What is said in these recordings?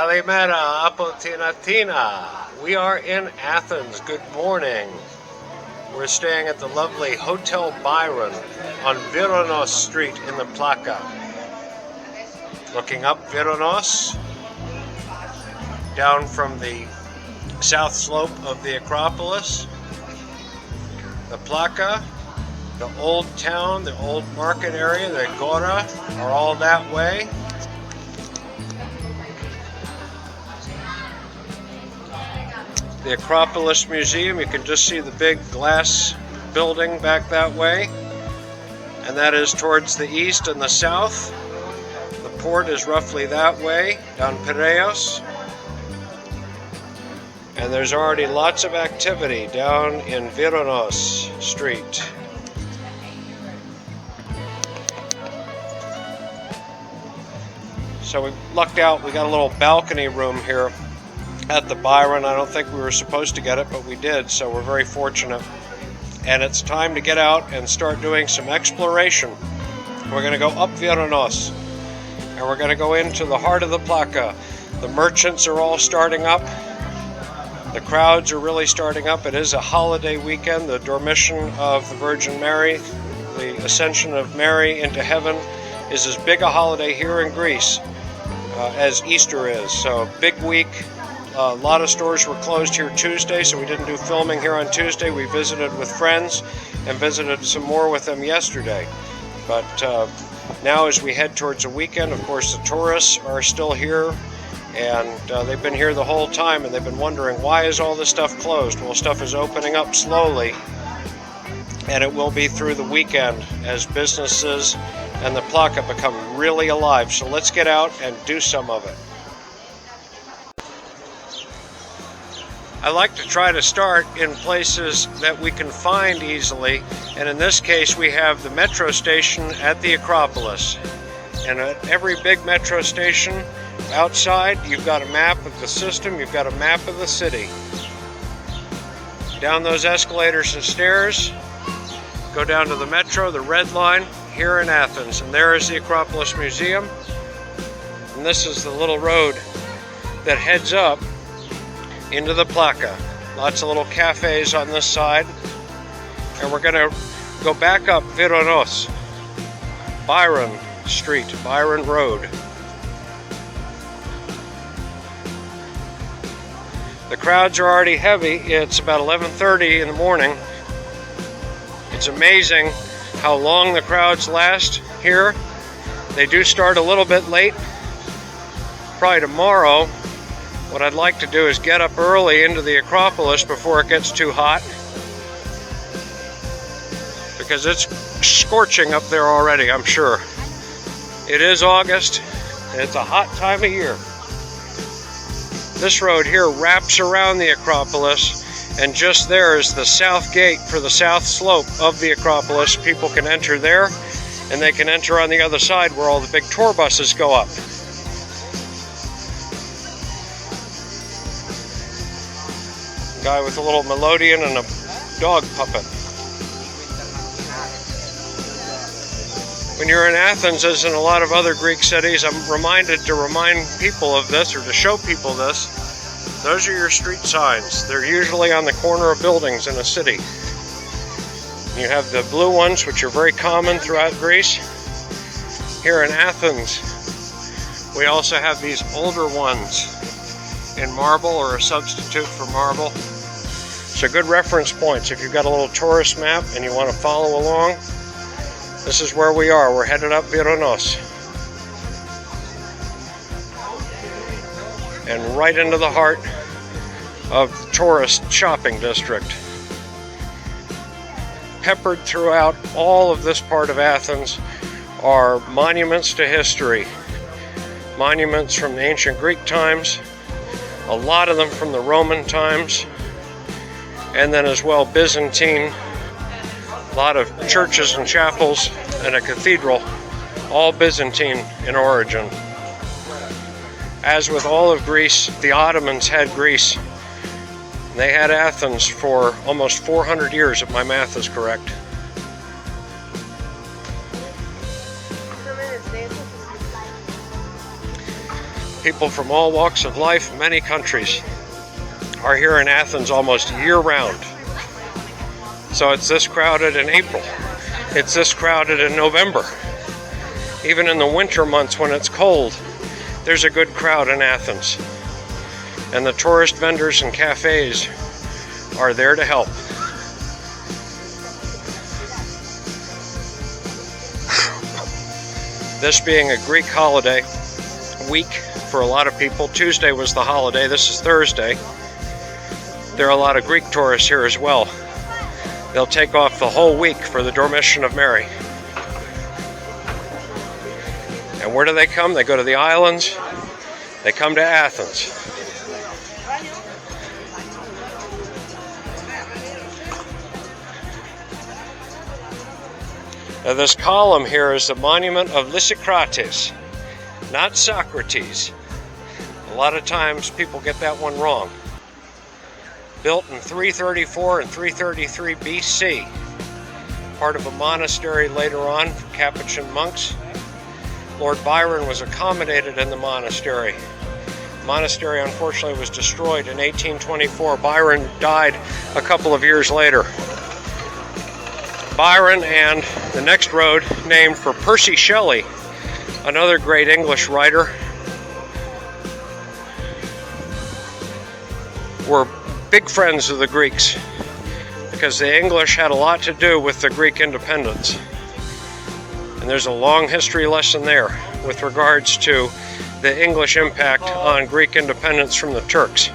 Kalimera Apotinatina. We are in Athens. Good morning. We're staying at the lovely Hotel Byron on Vironos Street in the Plaka. Looking up Vironos, down from the south slope of the Acropolis, the Plaka, the old town, the old market area, the Agora are all that way. The Acropolis Museum, you can just see the big glass building back that way. And that is towards the east and the south. The port is roughly that way, down Piraeus. And there's already lots of activity down in Vironos Street. So we lucked out, we got a little balcony room here at the Byron. I don't think we were supposed to get it, but we did, so we're very fortunate. And it's time to get out and start doing some exploration. We're going to go up Vironos, and we're going to go into the heart of the Plaka. The merchants are all starting up. The crowds are really starting up. It is a holiday weekend, the Dormition of the Virgin Mary, the Ascension of Mary into heaven, is as big a holiday here in Greece as Easter is. So big week. A lot of stores were closed here Tuesday, so we didn't do filming here on Tuesday. We visited with friends and visited some more with them yesterday. But now as we head towards the weekend, of course the tourists are still here, and they've been here the whole time, and they've been wondering, why is all this stuff closed? Well, stuff is opening up slowly, and it will be through the weekend as businesses and the Plaka become really alive. So let's get out and do some of it. I like to try to start in places that we can find easily, and in this case we have the metro station at the Acropolis. And at every big metro station outside, you've got a map of the system, you've got a map of the city. Down those escalators and stairs, go down to the metro, the red line, here in Athens. And there is the Acropolis Museum. And this is the little road that heads up into the Plaka. Lots of little cafes on this side. And we're going to go back up Vironos, Byron Street, Byron Road. The crowds are already heavy. It's about 11:30 in the morning. It's amazing how long the crowds last here. They do start a little bit late. Probably tomorrow, what I'd like to do is get up early into the Acropolis before it gets too hot, because it's scorching up there already, I'm sure. It is August, and it's a hot time of year. This road here wraps around the Acropolis, and just there is the south gate for the south slope of the Acropolis. People can enter there, and they can enter on the other side where all the big tour buses go up. Guy with a little melodeon and a dog puppet. When you're in Athens, as in a lot of other Greek cities, I'm reminded to remind people of this, or to show people this. Those are your street signs. They're usually on the corner of buildings in a city. You have the blue ones, which are very common throughout Greece. Here in Athens, we also have these older ones in marble, or a substitute for marble. So good reference points. If you've got a little tourist map and you want to follow along, this is where we are. We're headed up Vironos. And right into the heart of the tourist shopping district. Peppered throughout all of this part of Athens are monuments to history. Monuments from the ancient Greek times, a lot of them from the Roman times, and then as well Byzantine. A lot of churches and chapels and a cathedral, all Byzantine in origin. As with all of Greece, the Ottomans had Greece. They had Athens for almost 400 years, if my math is correct. People from all walks of life, many countries, are here in Athens almost year-round. So it's this crowded in April. It's this crowded in November. Even in the winter months when it's cold, there's a good crowd in Athens. And the tourist vendors and cafes are there to help. This being a Greek holiday week for a lot of people, Tuesday was the holiday, this is Thursday. There are a lot of Greek tourists here as well. They'll take off the whole week for the Dormition of Mary. And where do they come? They go to the islands. They come to Athens. Now this column here is the monument of Lysicrates, not Socrates. A lot of times people get that one wrong. Built in 334 and 333 BC, part of a monastery later on for Capuchin monks. Lord Byron was accommodated in the monastery. The monastery unfortunately was destroyed in 1824. Byron died a couple of years later. Byron and the next road, named for Percy Shelley, another great English writer, were big friends of the Greeks because the English had a lot to do with the Greek independence. And there's a long history lesson there with regards to the English impact on Greek independence from the Turks.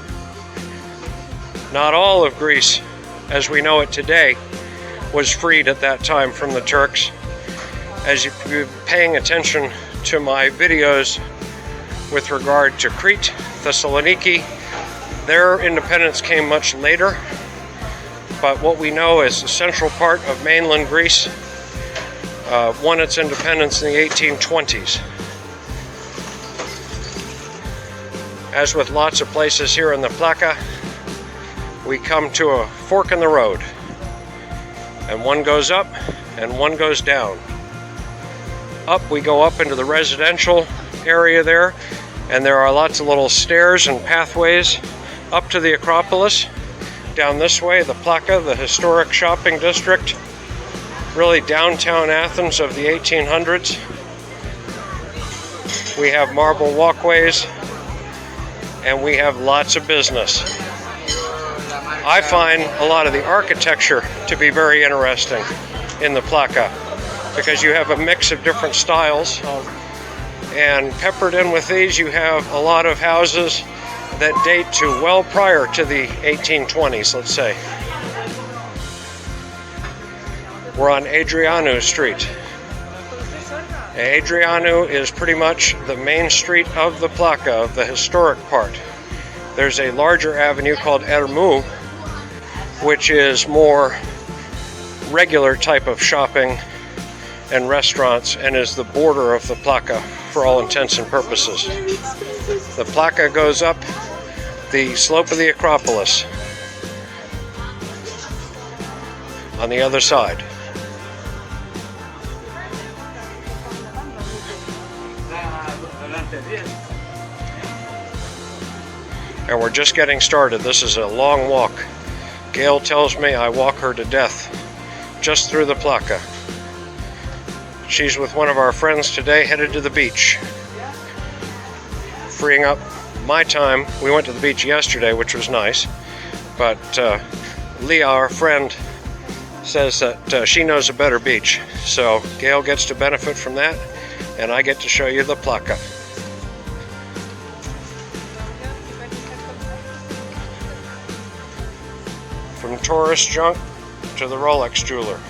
Not all of Greece, as we know it today, was freed at that time from the Turks. As you've been paying attention to my videos with regard to Crete, Thessaloniki, their independence came much later, but what we know is the central part of mainland Greece won its independence in the 1820s. As with lots of places here in the Plaka, we come to a fork in the road. And one goes up and one goes down. Up, we go up into the residential area there, and there are lots of little stairs and pathways up to the Acropolis. Down this way, the Plaka, the historic shopping district, really downtown Athens of the 1800s. We have marble walkways, and we have lots of business. I find a lot of the architecture to be very interesting in the Plaka because you have a mix of different styles, and peppered in with these you have a lot of houses that date to well prior to the 1820s, let's say. We're on Adrianou Street. Adrianou is pretty much the main street of the Plaka, of the historic part. There's a larger avenue called Ermou, which is more regular type of shopping and restaurants and is the border of the Plaka for all intents and purposes. The Plaka goes up the slope of the Acropolis on the other side. And we're just getting started. This is a long walk. Gail tells me I walk her to death just through the Plaka. She's with one of our friends today, headed to the beach. Freeing up my time. We went to the beach yesterday, which was nice, but Leah, our friend, says that she knows a better beach. So Gail gets to benefit from that, and I get to show you the Plaka. From tourist junk to the Rolex jeweler.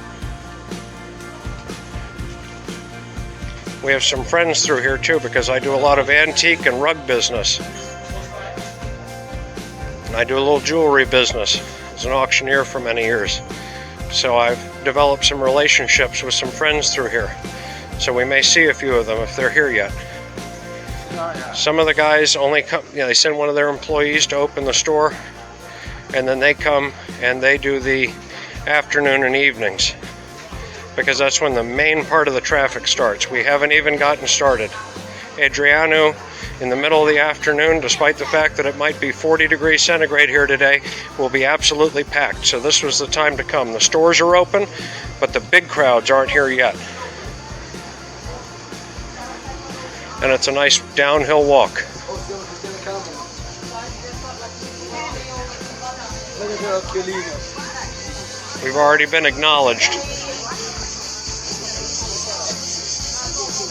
We have some friends through here too because I do a lot of antique and rug business. And I do a little jewelry business as an auctioneer for many years. So I've developed some relationships with some friends through here. So we may see a few of them if they're here yet. Some of the guys only come, they send one of their employees to open the store, and then they come and they do the afternoon and evenings, because that's when the main part of the traffic starts. We haven't even gotten started. Adrianou in the middle of the afternoon, despite the fact that it might be 40 degrees centigrade here today, will be absolutely packed. So this was the time to come. The stores are open, but the big crowds aren't here yet. And it's a nice downhill walk. We've already been acknowledged.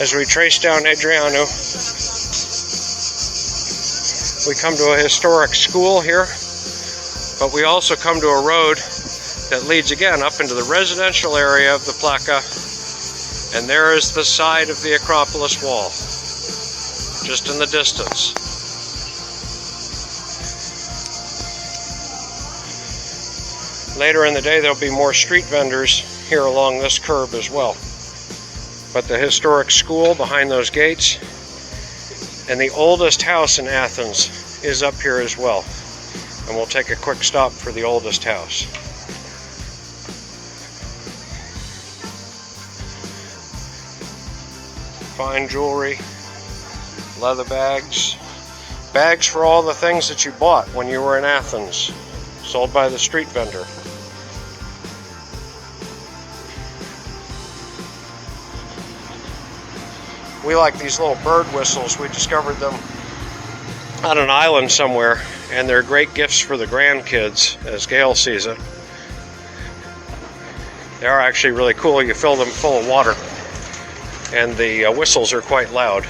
As we trace down Hadriano, we come to a historic school here, but we also come to a road that leads again up into the residential area of the Plaka, and there is the side of the Acropolis wall, just in the distance. Later in the day there'll be more street vendors here along this curb as well. But the historic school behind those gates and the oldest house in Athens is up here as well. And we'll take a quick stop for the oldest house. Fine jewelry, leather bags, bags for all the things that you bought when you were in Athens, sold by the street vendor. We like these little bird whistles. We discovered them on an island somewhere, and they're great gifts for the grandkids, as Gail sees it. They are actually really cool. You fill them full of water, and the whistles are quite loud.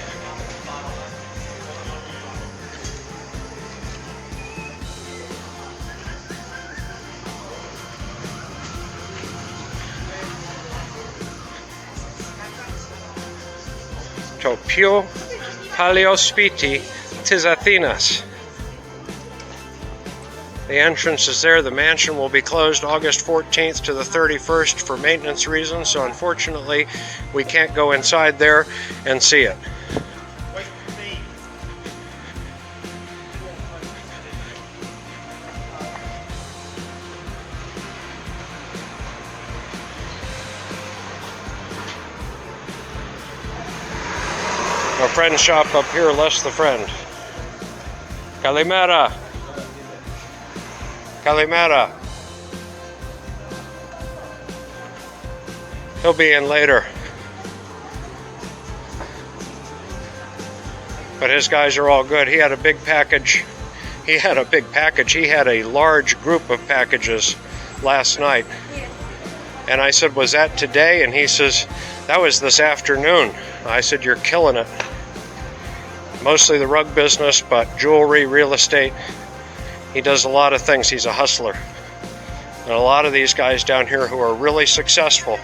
To più paleospiti tis Athenas. The entrance is there. The mansion will be closed August 14th to the 31st for maintenance reasons, so unfortunately we can't go inside there and see it. Our friend shop up here, less the friend. Kalimera. Kalimera. He'll be in later. But his guys are all good. He had a big package. He had a large group of packages last night. And I said, was that today? And he says, that was this afternoon. I said, you're killing it. Mostly the rug business, but jewelry, real estate. He does a lot of things. He's a hustler. And a lot of these guys down here who are really successful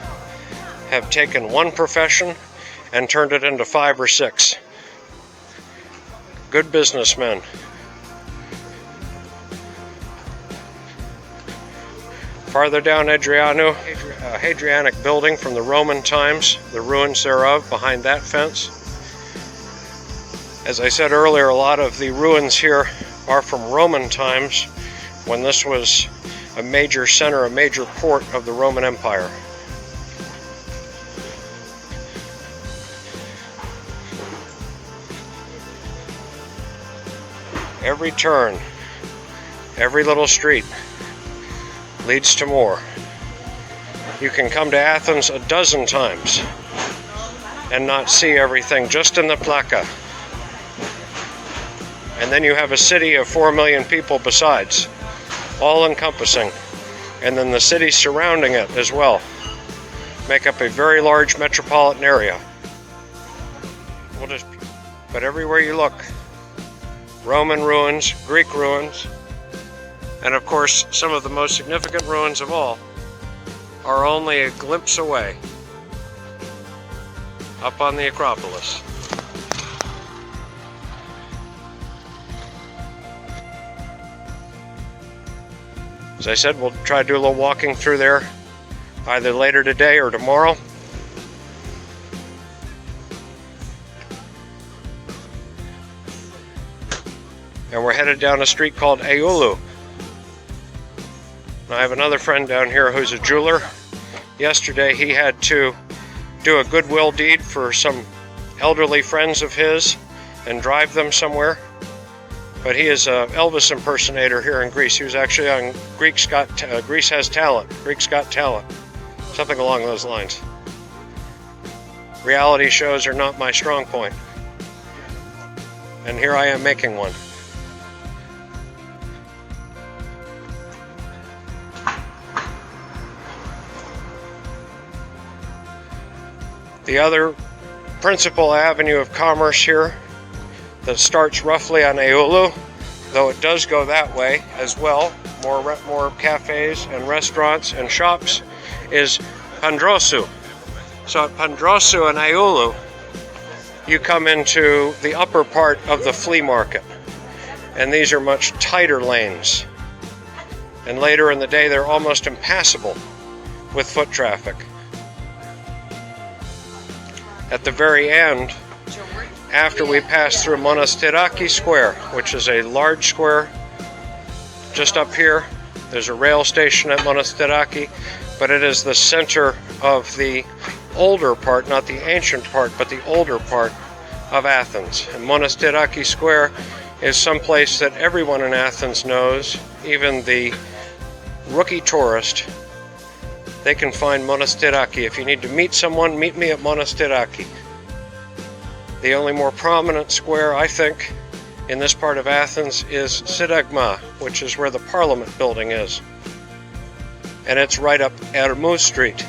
have taken one profession and turned it into 5 or 6. Good businessmen. Farther down Hadriano, a Hadrianic building from the Roman times, the ruins thereof behind that fence. As I said earlier, a lot of the ruins here are from Roman times, when this was a major center, a major port of the Roman Empire. Every turn, every little street leads to more. You can come to Athens a dozen times and not see everything just in the Plaka. And then you have a city of 4 million people besides, all encompassing. And then the cities surrounding it as well make up a very large metropolitan area. But everywhere you look, Roman ruins, Greek ruins, and of course some of the most significant ruins of all are only a glimpse away up on the Acropolis. As I said, we'll try to do a little walking through there either later today or tomorrow. And we're headed down a street called Aulu. I have another friend down here who's a jeweler. Yesterday he had to do a goodwill deed for some elderly friends of his and drive them somewhere. But he is an Elvis impersonator here in Greece. He was actually on Greece Has Talent, Greek's Got Talent, something along those lines. Reality shows are not my strong point. And here I am making one. The other principal avenue of commerce here that starts roughly on Eulu, though it does go that way as well, more cafes and restaurants and shops, is Pandrosu. So at Pandrosu and Eulu, you come into the upper part of the flea market, and these are much tighter lanes. And later in the day, they're almost impassable with foot traffic. At the very end, after we pass through Monastiraki Square, which is a large square just up here, there's a rail station at Monastiraki, but it is the center of the older part, not the ancient part, but the older part of Athens. And Monastiraki Square is someplace that everyone in Athens knows, even the rookie tourist. They can find Monastiraki. If you need to meet someone, meet me at Monastiraki. The only more prominent square, I think, in this part of Athens is Syntagma, which is where the Parliament building is. And it's right up Ermou Street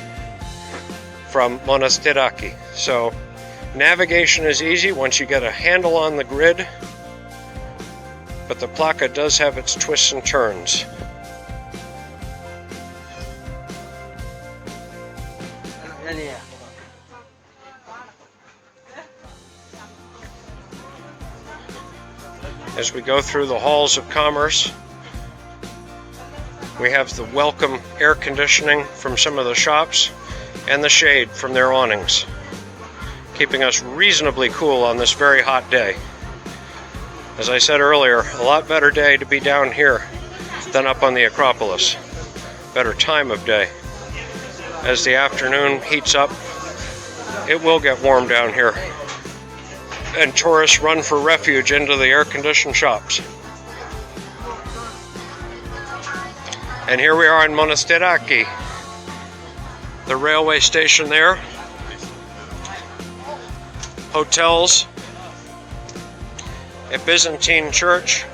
from Monastiraki. So navigation is easy once you get a handle on the grid, but the Plaka does have its twists and turns. As we go through the halls of commerce, we have the welcome air conditioning from some of the shops and the shade from their awnings, keeping us reasonably cool on this very hot day. As I said earlier, a lot better day to be down here than up on the Acropolis. Better time of day. As the afternoon heats up, it will get warm down here, and tourists run for refuge into the air-conditioned shops. And here we are in Monastiraki, the railway station there, hotels, a Byzantine church,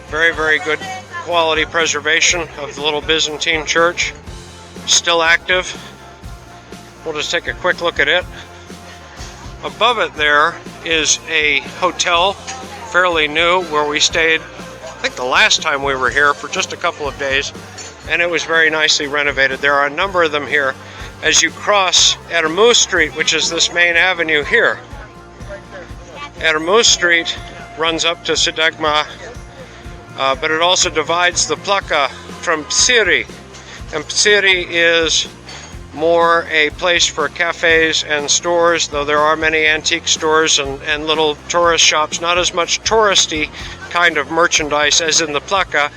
very, very good quality preservation of the little Byzantine church, still active. We'll just take a quick look at it. Above it there is a hotel, fairly new, where we stayed, I think the last time we were here, for just a couple of days, and it was very nicely renovated. There are a number of them here. As you cross Ermou Street, which is this main avenue here, Ermou Street runs up to Syntagma, but it also divides the Plaka from Psiri, and Psiri is more a place for cafes and stores, though there are many antique stores and little tourist shops, not as much touristy kind of merchandise as in the Plaka,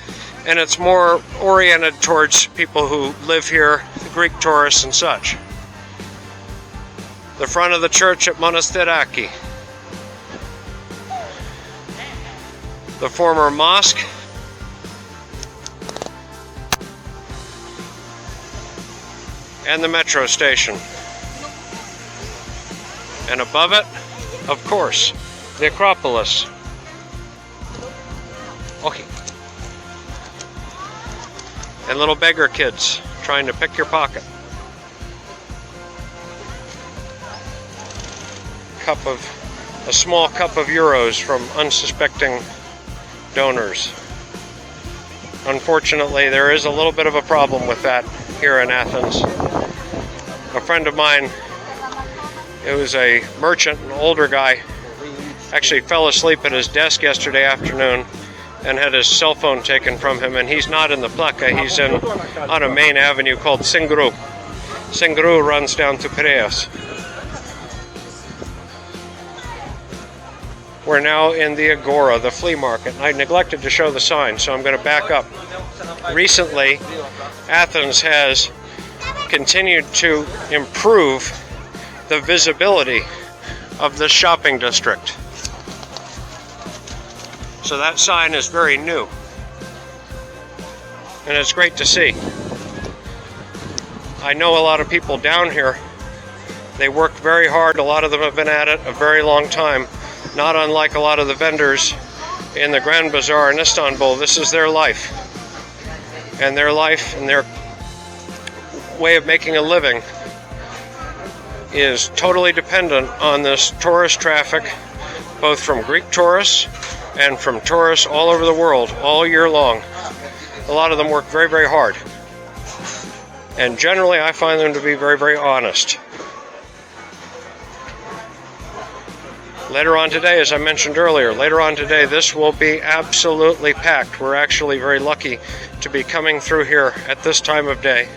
and it's more oriented towards people who live here, Greek tourists and such. The front of the church at Monastiraki, the former mosque, and the metro station. And above it, of course, the Acropolis. Okay. And little beggar kids trying to pick your pocket. A small cup of euros from unsuspecting donors. Unfortunately, there is a little bit of a problem with that here in Athens. A friend of mine, it was a merchant, an older guy, actually fell asleep at his desk yesterday afternoon and had his cell phone taken from him, and he's not in the Plaka, he's on a main avenue called Singru. Singru runs down to Piraeus. We're now in the Agora, the flea market. I neglected to show the sign, so I'm going to back up. Recently, Athens has continued to improve the visibility of this shopping district. So that sign is very new, and it's great to see. I know a lot of people down here. They work very hard. A lot of them have been at it a very long time, not unlike a lot of the vendors in the Grand Bazaar in Istanbul. This is their life, and their way of making a living is totally dependent on this tourist traffic, both from Greek tourists and from tourists all over the world all year long. A lot of them work very, very hard, and generally I find them to be very, very honest. Later on today, as I mentioned earlier, this will be absolutely packed. We're actually very lucky to be coming through here at this time of day,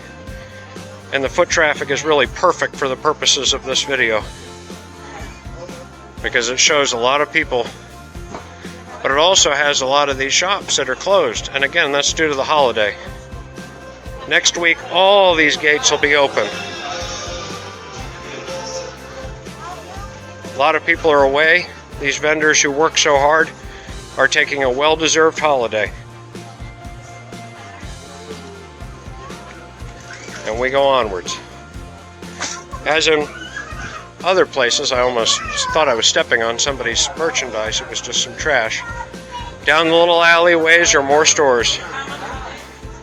and the foot traffic is really perfect for the purposes of this video, because it shows a lot of people, but it also has a lot of these shops that are closed, and again, that's due to the holiday. Next week, all these gates will be open. A lot of people are away. These vendors who work so hard are taking a well-deserved holiday. And we go onwards. As in other places, I almost thought I was stepping on somebody's merchandise. It was just some trash. Down the little alleyways are more stores.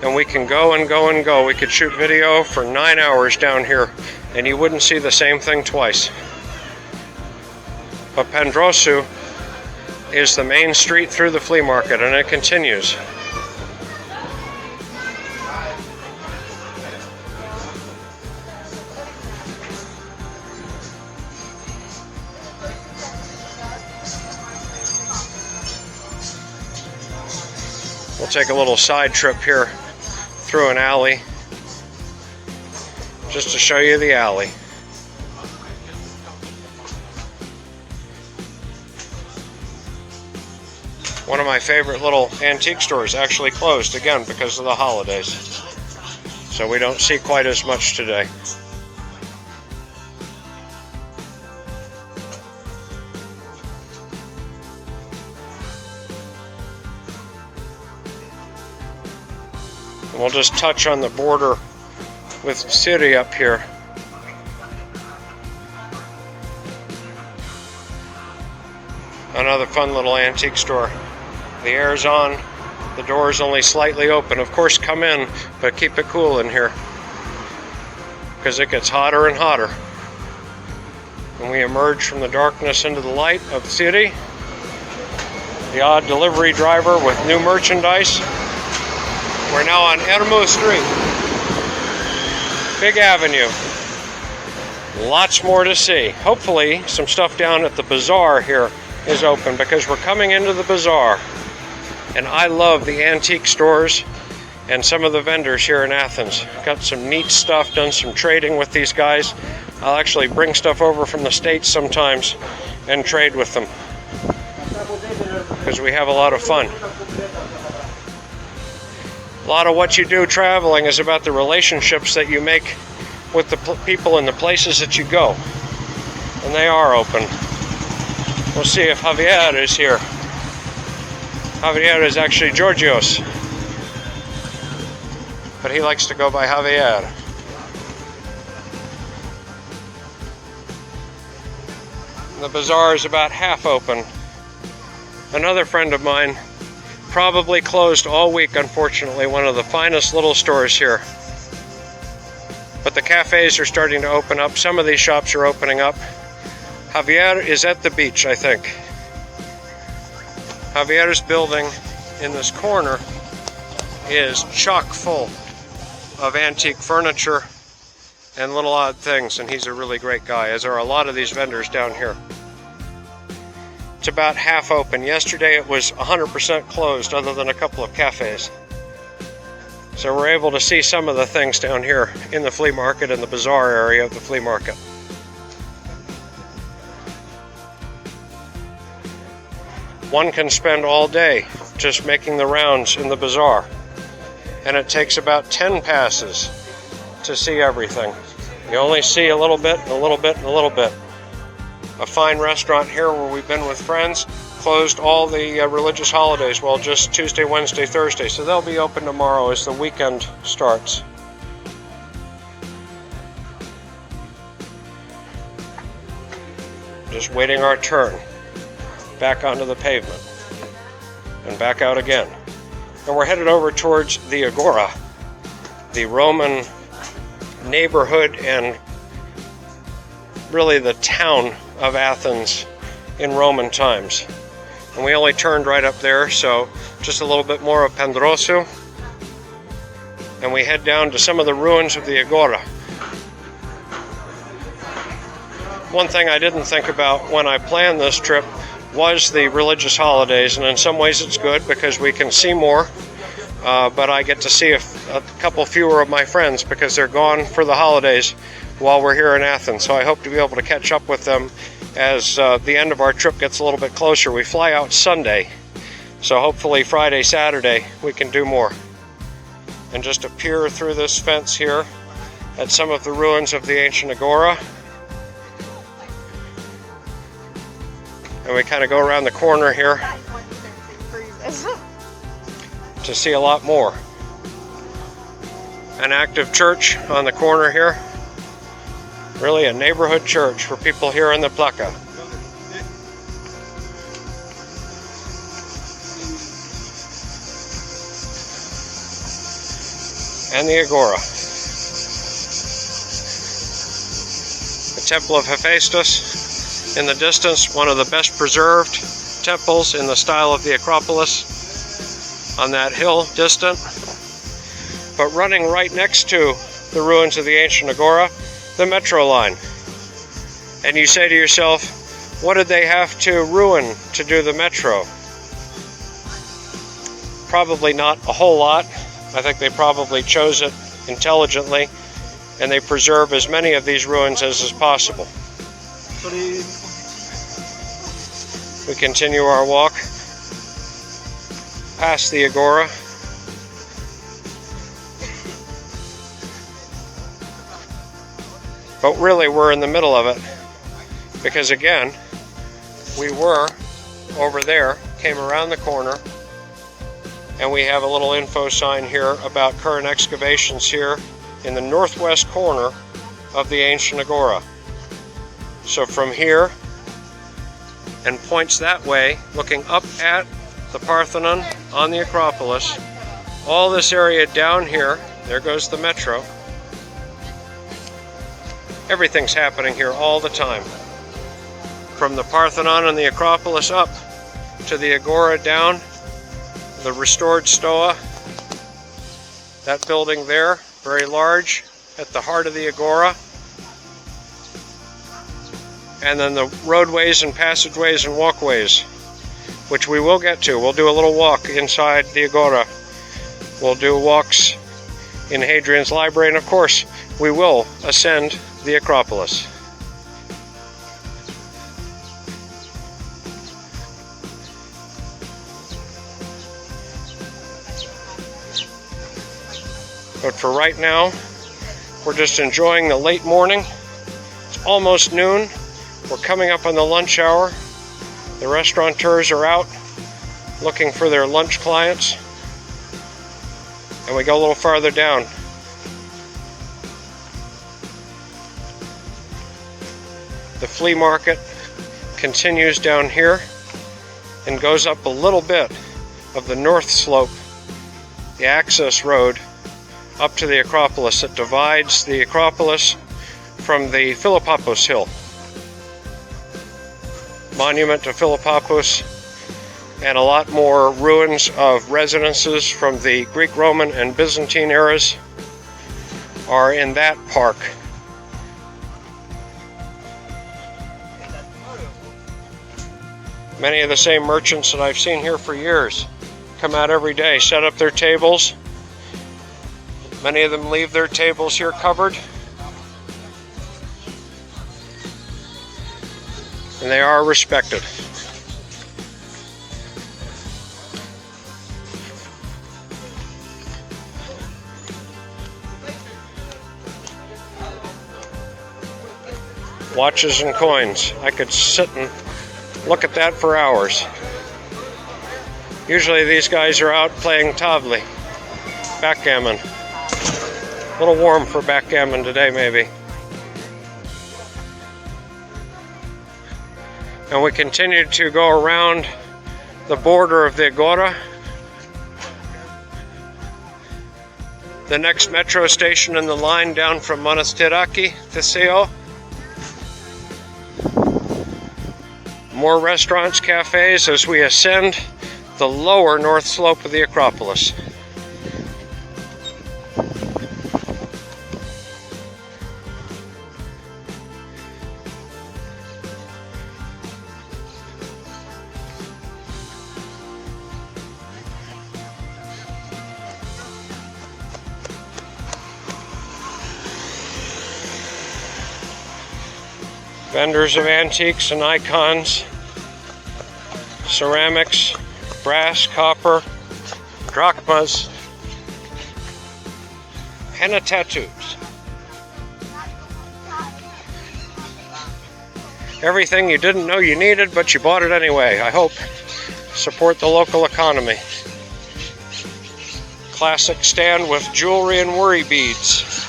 And we can go and go and go. We could shoot video for 9 hours down here, and you wouldn't see the same thing twice. But Pandrosu is the main street through the flea market, and it continues. We'll take a little side trip here through an alley just to show you the alley. One of my favorite little antique stores actually closed again because of the holidays, so we don't see quite as much today. And we'll just touch on the border with Syria up here. Another fun little antique store. The air's on, the door is only slightly open. Of course, come in, but keep it cool in here, because it gets hotter and hotter. When we emerge from the darkness into the light of the city, the odd delivery driver with new merchandise. We're now on Ermo Street. Big avenue. Lots more to see. Hopefully, some stuff down at the bazaar here is open, because we're coming into the bazaar. And I love the antique stores and some of the vendors here in Athens. Got some neat stuff, done some trading with these guys. I'll actually bring stuff over from the States sometimes and trade with them, because we have a lot of fun. A lot of what you do traveling is about the relationships that you make with the people in the places that you go. And they are open. We'll see if Javier is here. Javier is actually Georgios, but he likes to go by Javier. The bazaar is about half open. Another friend of mine, probably closed all week, unfortunately, one of the finest little stores here. But the cafes are starting to open up. Some of these shops are opening up. Javier is at the beach, I think. Javier's building in this corner is chock full of antique furniture and little odd things, and he's a really great guy, as are a lot of these vendors down here. It's about half open. Yesterday it was 100% closed, other than a couple of cafes. So we're able to see some of the things down here in the flea market and the bazaar area of the flea market. One can spend all day just making the rounds in the bazaar, and it takes about 10 passes to see everything. You only see a little bit and a little bit and a little bit. a fine restaurant here where we've been with friends. Closed all the religious holidays, well, just Tuesday, Wednesday, Thursday. So they'll be open tomorrow as the weekend starts. Just waiting our turn. Back onto the pavement. And back out again. And we're headed over towards the Agora, the Roman neighborhood and really the town of Athens in Roman times. And we only turned right up there, so just a little bit more of Pendrosu. And we head down to some of the ruins of the Agora. One thing I didn't think about when I planned this trip was the religious holidays, and in some ways it's good because we can see more, but I get to see a couple fewer of my friends because they're gone for the holidays while we're here in Athens. So I hope to be able to catch up with them as the end of our trip gets a little bit closer. We fly out Sunday, so hopefully Friday, Saturday we can do more. And just to peer through this fence here at some of the ruins of the Ancient Agora. And we kind of go around the corner here to see a lot more. An active church on the corner here. Really a neighborhood church for people here in the Plaka. And the Agora. The Temple of Hephaestus in the distance, one of the best preserved temples in the style of the Acropolis on that hill distant. But running right next to the ruins of the Ancient Agora, the metro line. And you say to yourself, what did they have to ruin to do the metro? Probably not a whole lot. I think they probably chose it intelligently, and they preserve as many of these ruins as is possible. We continue our walk past the Agora. But really we're in the middle of it, because again, we were over there, came around the corner, and we have a little info sign here about current excavations here in the northwest corner of the Ancient Agora. So from here, and points that way, looking up at the Parthenon on the Acropolis, all this area down here, there goes the metro. Everything's happening here all the time. From the Parthenon and the Acropolis up to the Agora down, the restored Stoa, that building there, very large, at the heart of the Agora. And then the roadways and passageways and walkways, which we will get to. We'll do a little walk inside the Agora. We'll do walks in Hadrian's library, and of course, we will ascend the Acropolis. But for right now, we're just enjoying the late morning. It's almost noon. We're coming up on the lunch hour. The restaurateurs are out looking for their lunch clients. And we go a little farther down. The flea market continues down here and goes up a little bit of the north slope, the access road, up to the Acropolis that divides the Acropolis from the Philippopos hill. Monument to Philippopos, and a lot more ruins of residences from the Greek, Roman, and Byzantine eras are in that park. Many of the same merchants that I've seen here for years come out every day, set up their tables. Many of them leave their tables here covered. And they are respected. Watches and coins. I could sit and look at that for hours. Usually these guys are out playing tavli, backgammon. A little warm for backgammon today, maybe. And we continued to go around the border of the Agora. The next metro station in the line down from Monastiraki, Theseo. More restaurants, cafes as we ascend the lower north slope of the Acropolis. Vendors of antiques and icons, ceramics, brass, copper, drachmas, henna tattoos. Everything you didn't know you needed, but you bought it anyway. I hope. Support the local economy. Classic stand with jewelry and worry beads.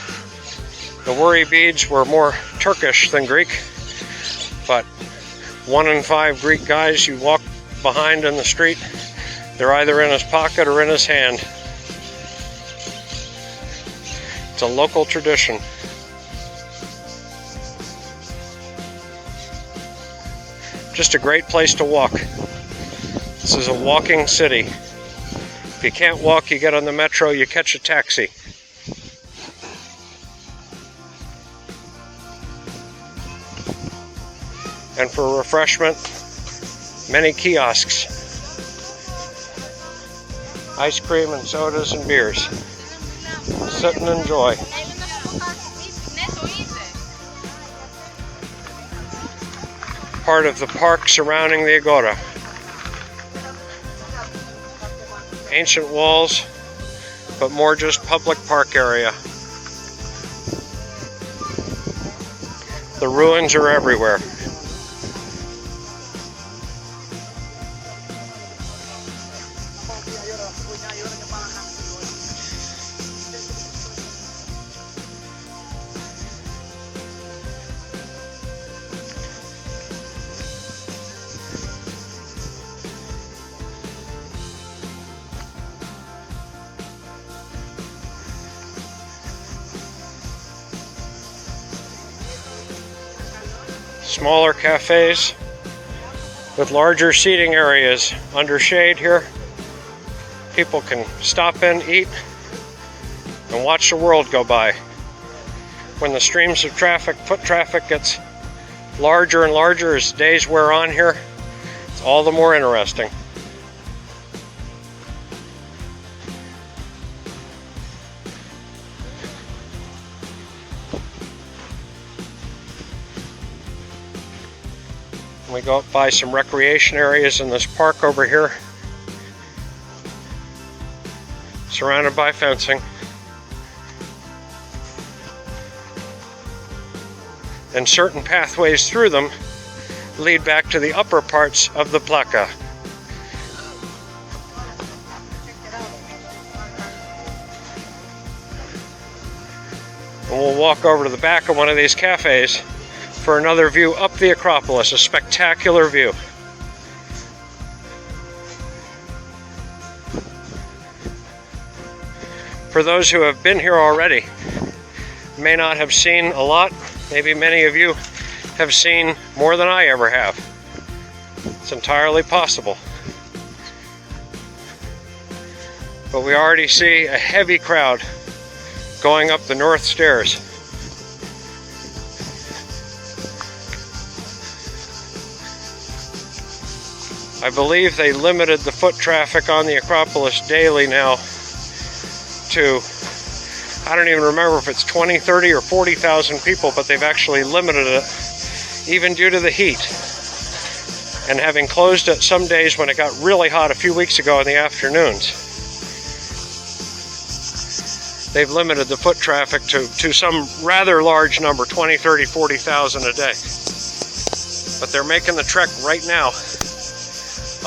The worry beads were more Turkish than Greek. But 1 in 5 Greek guys you walk behind in the street, they're either in his pocket or in his hand. It's a local tradition. Just a great place to walk. This is a walking city. If you can't walk, you get on the metro, you catch a taxi. And for refreshment, many kiosks. Ice cream and sodas and beers. Sit and enjoy. Part of the park surrounding the Agora. Ancient walls, but more just public park area. The ruins are everywhere. Smaller cafes with larger seating areas under shade here. People can stop in, eat, and watch the world go by. When the streams of traffic, foot traffic, gets larger and larger as days wear on here, it's all the more interesting. We go up by some recreation areas in this park over here, surrounded by fencing. And certain pathways through them lead back to the upper parts of the Plaka. And we'll walk over to the back of one of these cafes for another view up the Acropolis, a spectacular view. For those who have been here already, may not have seen a lot. Maybe many of you have seen more than I ever have. It's entirely possible. But we already see a heavy crowd going up the north stairs. I believe they limited the foot traffic on the Acropolis daily now to, I don't even remember if it's 20, 30, or 40,000 people, but they've actually limited it, even due to the heat. And having closed it some days when it got really hot a few weeks ago in the afternoons, they've limited the foot traffic to some rather large number, 20, 30, 40,000 a day. but they're making the trek right now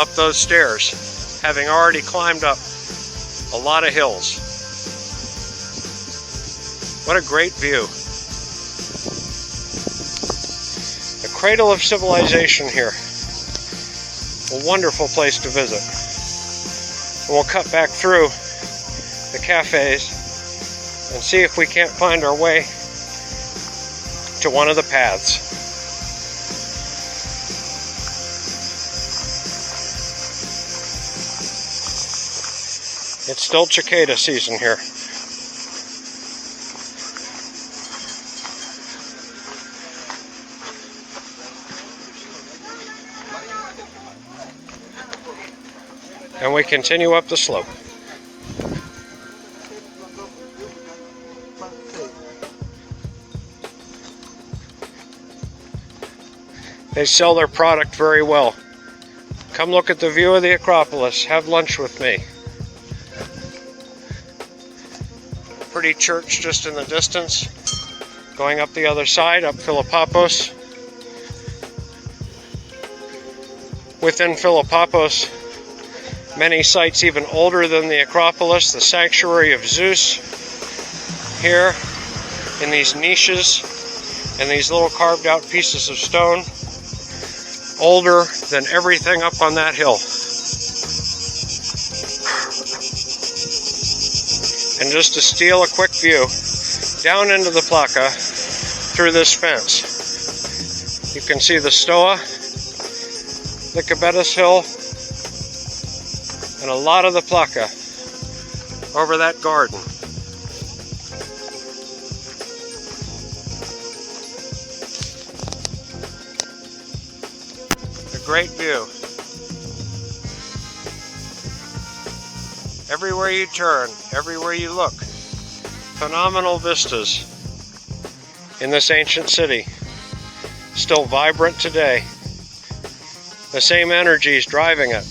up those stairs, having already climbed up a lot of hills. What a great view. The cradle of civilization here. A wonderful place to visit. And we'll cut back through the cafes and see if we can't find our way to one of the paths. It's still cicada season here. And we continue up the slope. They sell their product very well. Come look at the view of the Acropolis. Have lunch with me. Pretty church just in the distance. Going up the other side, up Philippopos. Within Philippopos, many sites even older than the Acropolis, the sanctuary of Zeus. Here, in these niches, and these little carved out pieces of stone, older than everything up on that hill. And just to steal a quick view, down into the Plaka, through this fence, you can see the Stoa, the Cabetus Hill, and a lot of the Plaka over that garden. A great view. Everywhere you turn, everywhere you look, phenomenal vistas in this ancient city. Still vibrant today. The same energy is driving it.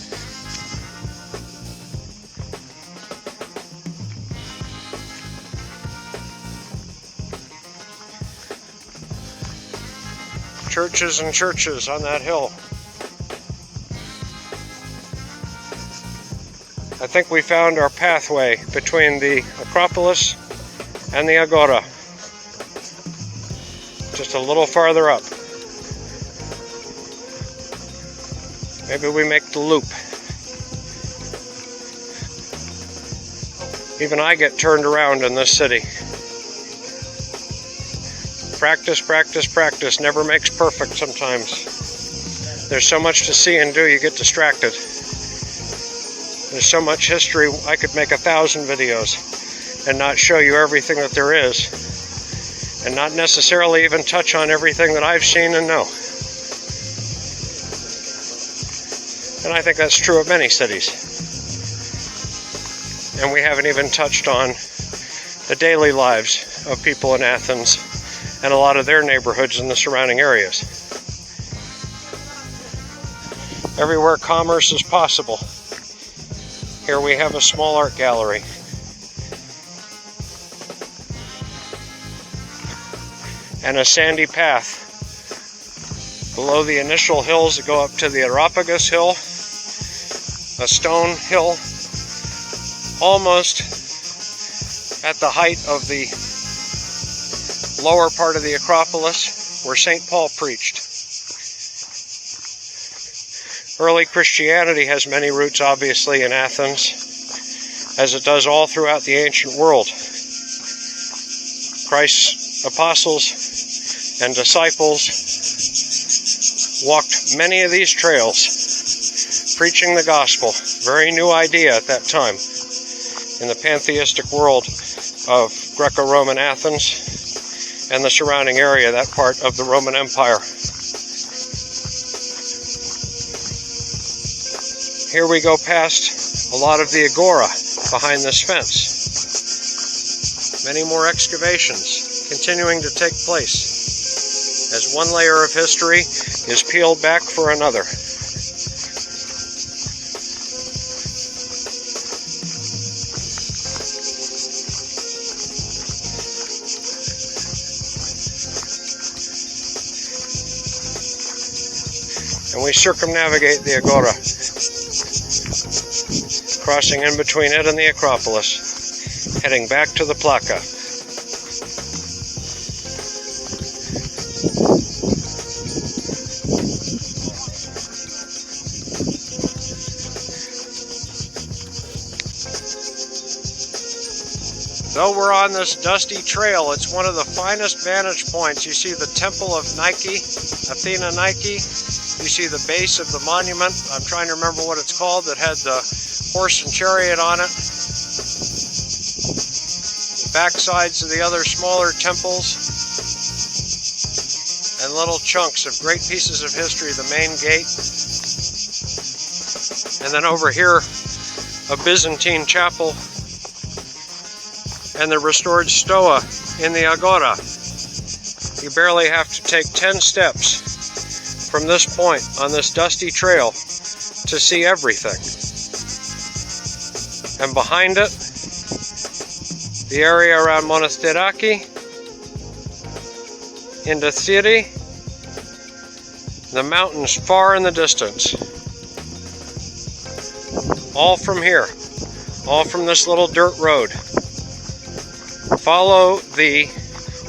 Churches and churches on that hill. I think we found our pathway between the Acropolis and the Agora. Just a little farther up. Maybe we make the loop. Even I get turned around in this city. Practice, practice, practice never makes perfect sometimes. There's so much to see and do, you get distracted. There's so much history, I could make 1,000 videos and not show you everything that there is, and not necessarily even touch on everything that I've seen and know. And I think that's true of many cities. And we haven't even touched on the daily lives of people in Athens and a lot of their neighborhoods in the surrounding areas. Everywhere commerce is possible. Here we have a small art gallery. And a sandy path below the initial hills that go up to the Areopagus Hill, a stone hill almost at the height of the lower part of the Acropolis where St. Paul preached. Early Christianity has many roots, obviously, in Athens, as it does all throughout the ancient world. Christ's apostles and disciples walked many of these trails, preaching the gospel. Very new idea at that time in the pantheistic world of Greco-Roman Athens and the surrounding area, that part of the Roman Empire. Here we go past a lot of the Agora behind this fence. Many more excavations continuing to take place as one layer of history is peeled back for another. and we circumnavigate the Agora, crossing in between it and the Acropolis, heading back to the Plaka. Though we're on this dusty trail, it's one of the finest vantage points. You see the temple of Nike, Athena Nike. You see the base of the monument. I'm trying to remember what it's called, that had the horse and chariot on it. The backsides of the other smaller temples. And little chunks of great pieces of history, the main gate. And then over here, a Byzantine chapel. And the restored stoa in the Agora. You barely have to take 10 steps from this point on this dusty trail to see everything. And behind it, the area around Monastiraki, into Thiri, the mountains far in the distance. All from here, all from this little dirt road. Follow the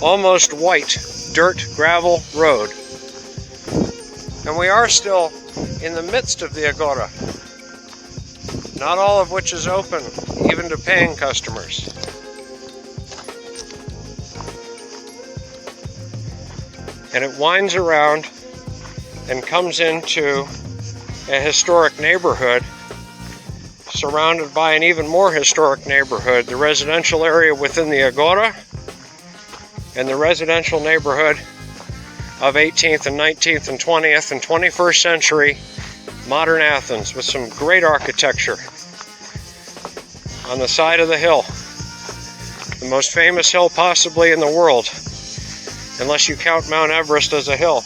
almost white dirt gravel road. And we are still in the midst of the Agora, not all of which is open, even to paying customers. And it winds around and comes into a historic neighborhood, surrounded by an even more historic neighborhood, the residential area within the Agora, and the residential neighborhood of 18th and 19th and 20th and 21st century modern Athens, with some great architecture on the side of the hill, the most famous hill possibly in the world, unless you count Mount Everest as a hill.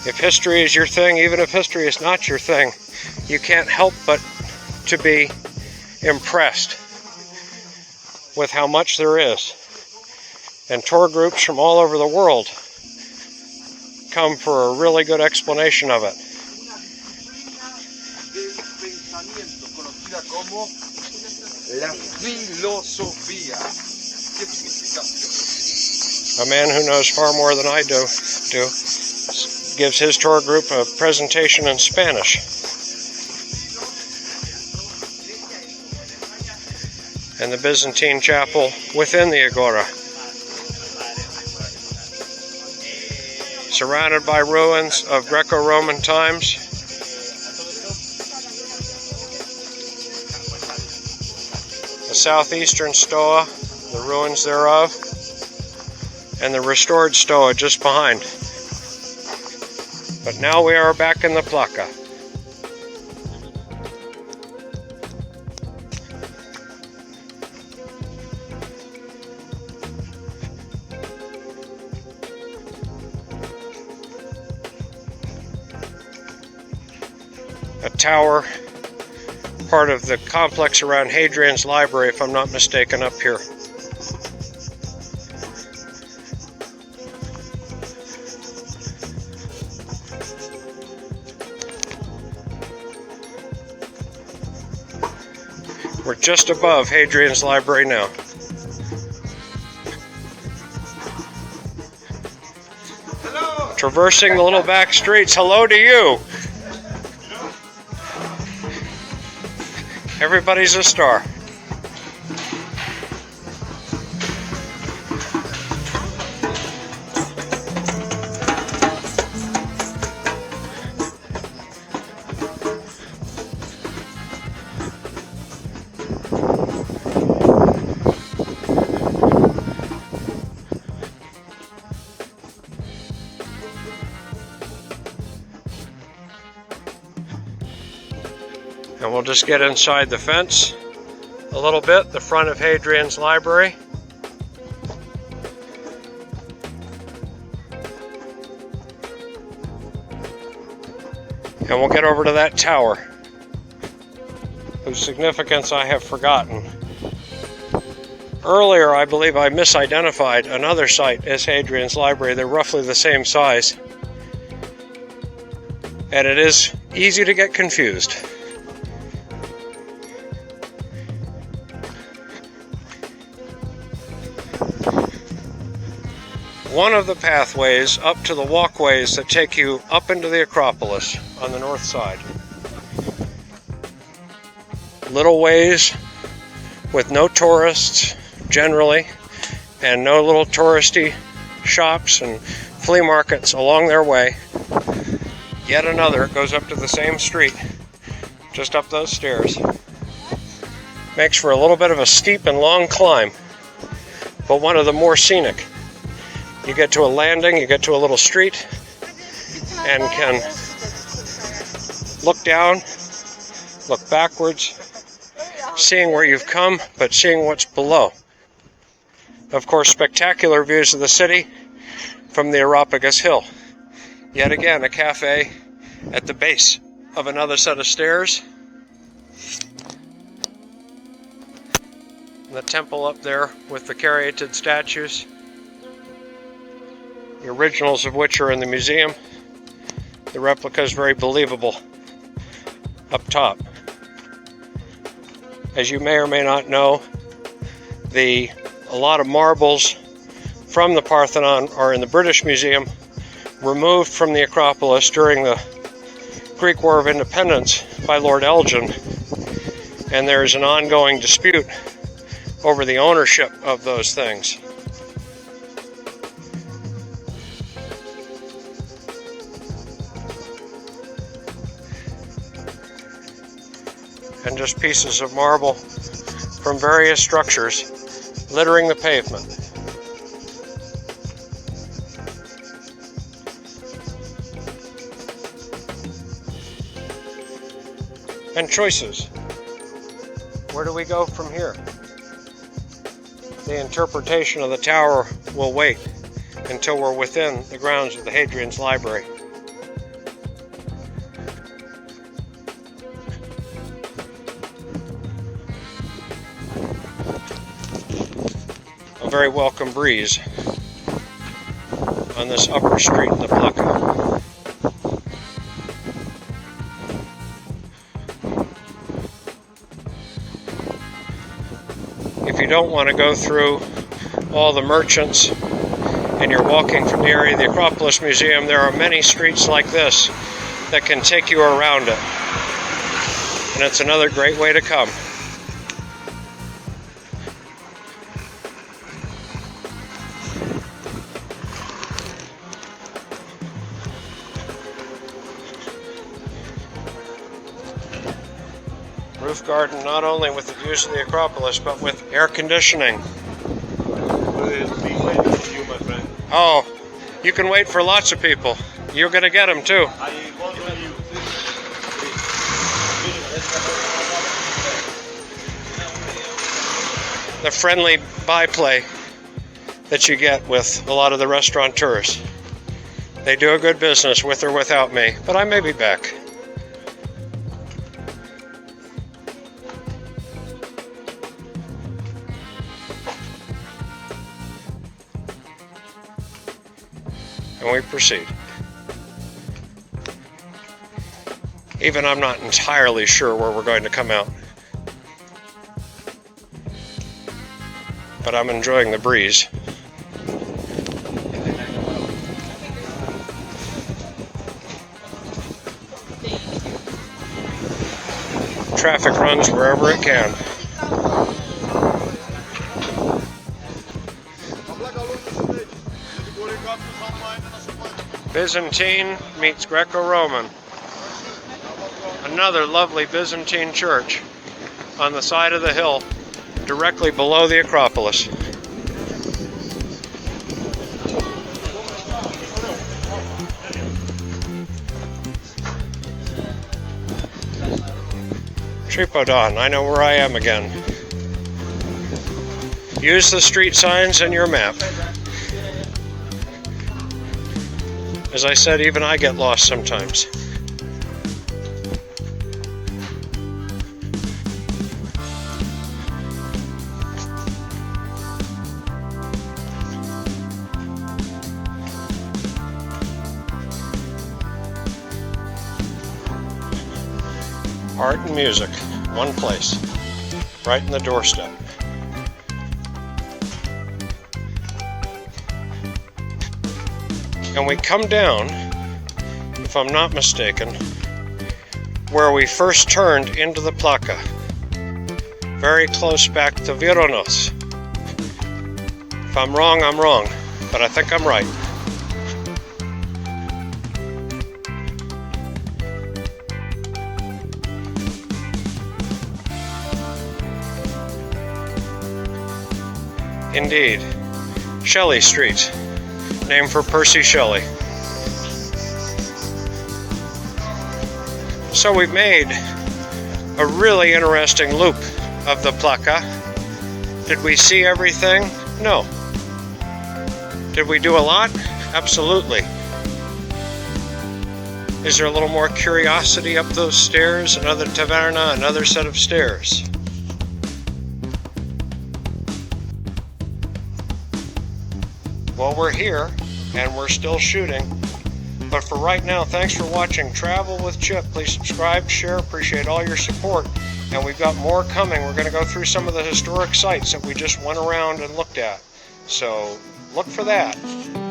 If history is your thing, even if history is not your thing, you can't help but to be impressed with how much there is. And tour groups from all over the world come for a really good explanation of it. A man who knows far more than I do gives his tour group a presentation in Spanish. And the Byzantine chapel within the Agora, surrounded by ruins of Greco-Roman times. The southeastern stoa, the ruins thereof, and the restored stoa just behind. But now we are back in the Plaka. A tower, part of the complex around Hadrian's library, if I'm not mistaken, up here. We're just above Hadrian's library now. Hello. Traversing the little back streets. Hello to you. Everybody's a star. And we'll just get inside the fence a little bit, the front of Hadrian's library. And we'll get over to that tower, whose significance I have forgotten. Earlier, I believe I misidentified another site as Hadrian's Library. They're roughly the same size. And it is easy to get confused. One of the pathways up to the walkways that take you up into the Acropolis on the north side. Little ways with no tourists generally, and no little touristy shops and flea markets along their way. Yet another goes up to the same street, just up those stairs. Makes for a little bit of a steep and long climb, but one of the more scenic. You get to a landing, you get to a little street, and can look down, look backwards, seeing where you've come, but seeing what's below. Of course, spectacular views of the city from the Areopagus Hill. Yet again, a cafe at the base of another set of stairs. And the temple up there with the caryatid statues, the originals of which are in the museum. The replica is very believable up top. As you may or may not know, a lot of marbles from the Parthenon are in the British Museum, removed from the Acropolis during the Greek War of Independence by Lord Elgin, and there is an ongoing dispute over the ownership of those things. And just pieces of marble from various structures littering the pavement. And choices. Where do we go from here? The interpretation of the tower will wait until we're within the grounds of the Hadrian's Library. A very welcome breeze on this upper street in the Plaka. If you don't want to go through all the merchants and you're walking from the area of the Acropolis Museum, there are many streets like this that can take you around it. And it's another great way to come. Roof garden not only with the views of the Acropolis, but with air conditioning. Oh, you can wait for lots of people. You're going to get them too. The friendly byplay that you get with a lot of the restaurateurs. They do a good business with or without me, but I may be back. And we proceed. Even I'm not entirely sure where we're going to come out. But I'm enjoying the breeze. Traffic runs wherever it can. Byzantine meets Greco-Roman. Another lovely Byzantine church on the side of the hill directly below the Acropolis. Tripodon, I know where I am again. Use the street signs and your map. As I said, even I get lost sometimes. Art and music, one place, right in the doorstep. And we come down, if I'm not mistaken, where we first turned into the Plaka. Very close back to Vironos. If I'm wrong, I'm wrong, but I think I'm right. Indeed, Shelley Street, named for Percy Shelley. So we've made a really interesting loop of the Plaka. Did we see everything? No. Did we do a lot? Absolutely. Is there a little more curiosity up those stairs? Another taverna, another set of stairs. Well, we're here, and we're still shooting. But for right now, thanks for watching Travel with Chip. Please subscribe, share, appreciate all your support. And we've got more coming. We're going to go through some of the historic sites that we just went around and looked at. So look for that.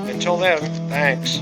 Until then, thanks.